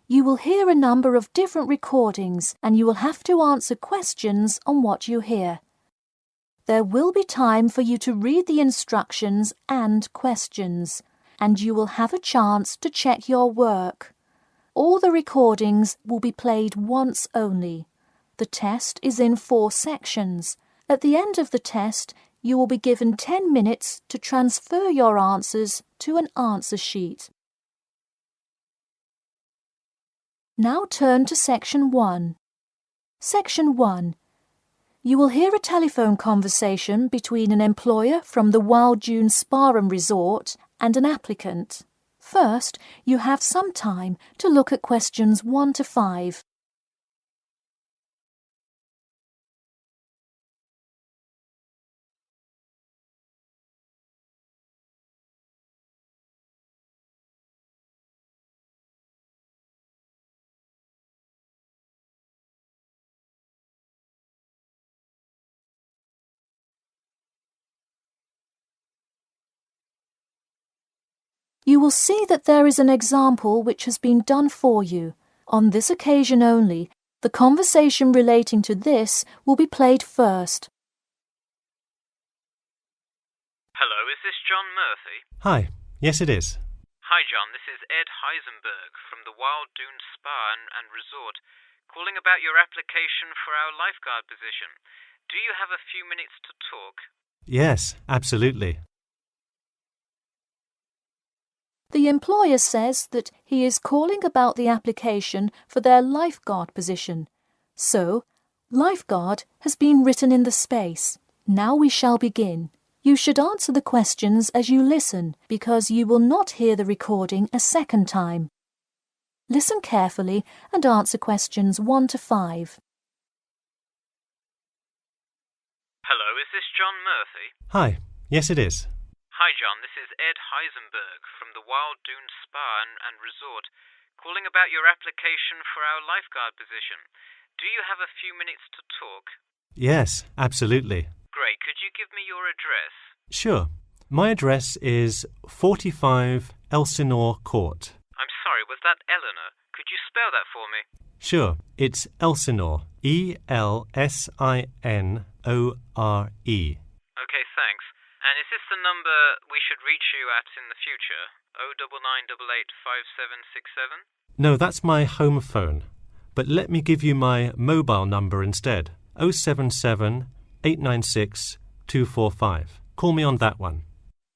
You will hear a number of different recordings and you will have to answer questions on what you hear. There will be time for you to read the instructions and questions, and you will have a chance to check your work. All the recordings will be played once only. The test is in 4 sections. At the end of the test, you will be given 10 minutes to transfer your answers to an answer sheet. Now turn to Section 1. Section 1. You will hear a telephone conversation between an employer from the Wild Dune Spa and Resort and an applicant. First, you have some time to look at questions 1 to 5. You will see that there is an example which has been done for you. On this occasion only, the conversation relating to this will be played first. Hello, is this John Murphy? Hi, yes it is. Hi John, this is Ed Heisenberg from the Wild Dune Spa and Resort, calling about your application for our lifeguard position. Do you have a few minutes to talk? Yes, absolutely. The employer says that he is calling about the application for their lifeguard position. So, lifeguard has been written in the space. Now we shall begin. You should answer the questions as you listen, because you will not hear the recording a second time. Listen carefully and answer questions 1 to 5. Hello, is this John Murphy? Hi, yes it is. Hi John, this is Ed Heisenberg from the Wild Dune Spa and Resort, calling about your application for our lifeguard position. Do you have a few minutes to talk? Yes, absolutely. Great, could you give me your address? Sure. My address is 45 Elsinore Court. I'm sorry, was that Eleanor? Could you spell that for me? Sure, it's Elsinore. E-L-S-I-N-O-R-E. Okay, thanks. And is this the number we should reach you at in the future? 099885767? No, that's my home phone. But let me give you my mobile number instead. 077 896 245. Call me on that one.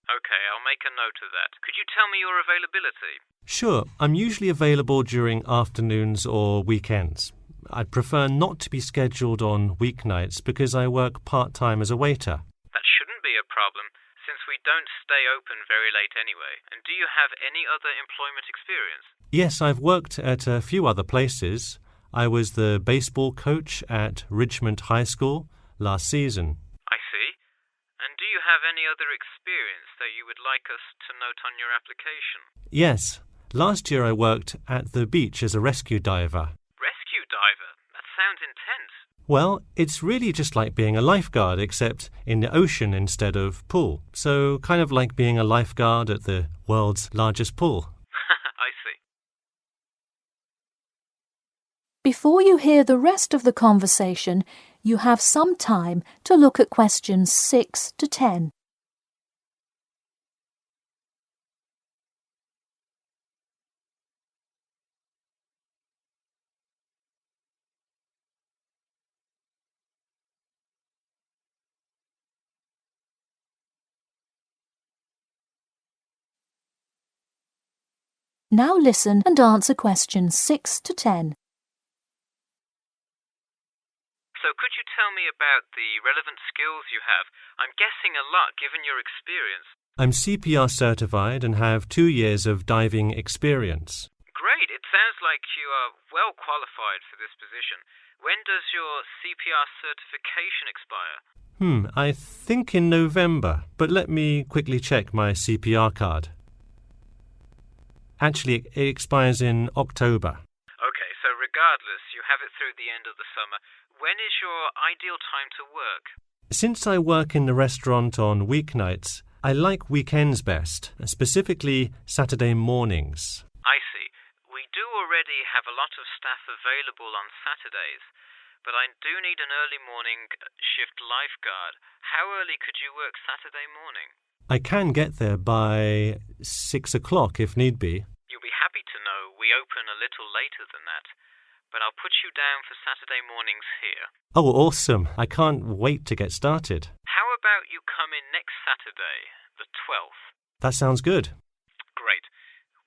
Okay, I'll make a note of that. Could you tell me your availability? Sure, I'm usually available during afternoons or weekends. I'd prefer not to be scheduled on weeknights because I work part-time as a waiter. That shouldn't be a problem, since we don't stay open very late anyway. And do you have any other employment experience? Yes, I've worked at a few other places. I was the baseball coach at Richmond High School last season. I see. And do you have any other experience that you would like us to note on your application? Yes. Last year I worked at the beach as a rescue diver. Rescue diver? That sounds intense. Well, it's really just like being a lifeguard, except in the ocean instead of pool. So kind of like being a lifeguard at the world's largest pool. I see. Before you hear the rest of the conversation, you have some time to look at questions 6 to 10. Now listen and answer questions 6 to 10. So could you tell me about the relevant skills you have? I'm guessing a lot given your experience. I'm CPR certified and have 2 years of diving experience. Great, it sounds like you are well qualified for this position. When does your CPR certification expire? I think in November, but let me quickly check my CPR card. Actually, it expires in October. Okay, so regardless, you have it through the end of the summer. When is your ideal time to work? Since I work in the restaurant on weeknights, I like weekends best, specifically Saturday mornings. I see. We do already have a lot of staff available on Saturdays, but I do need an early morning shift lifeguard. How early could you work Saturday morning? I can get there by 6 o'clock if need be. You'll be happy to know we open a little later than that, but I'll put you down for Saturday mornings here. Oh, awesome. I can't wait to get started. How about you come in next Saturday, the 12th? That sounds good. Great.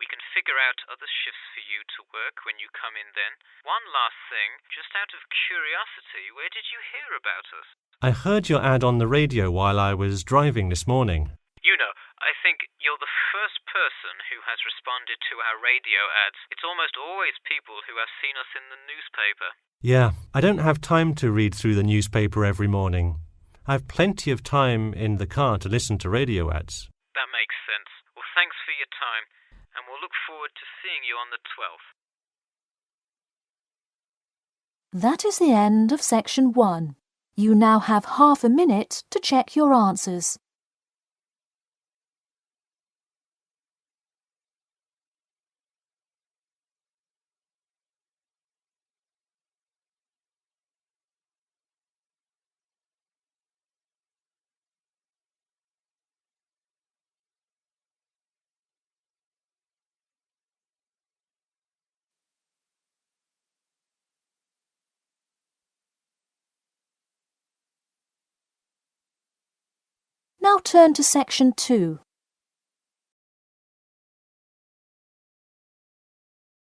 We can figure out other shifts for you to work when you come in then. One last thing, just out of curiosity, where did you hear about us? I heard your ad on the radio while I was driving this morning. You know, I think you're the first person who has responded to our radio ads. It's almost always people who have seen us in the newspaper. Yeah, I don't have time to read through the newspaper every morning. I have plenty of time in the car to listen to radio ads. That makes sense. Well, thanks for your time, and we'll look forward to seeing you on the 12th. That is the end of section 1. You now have half a minute to check your answers. Now turn to section 2.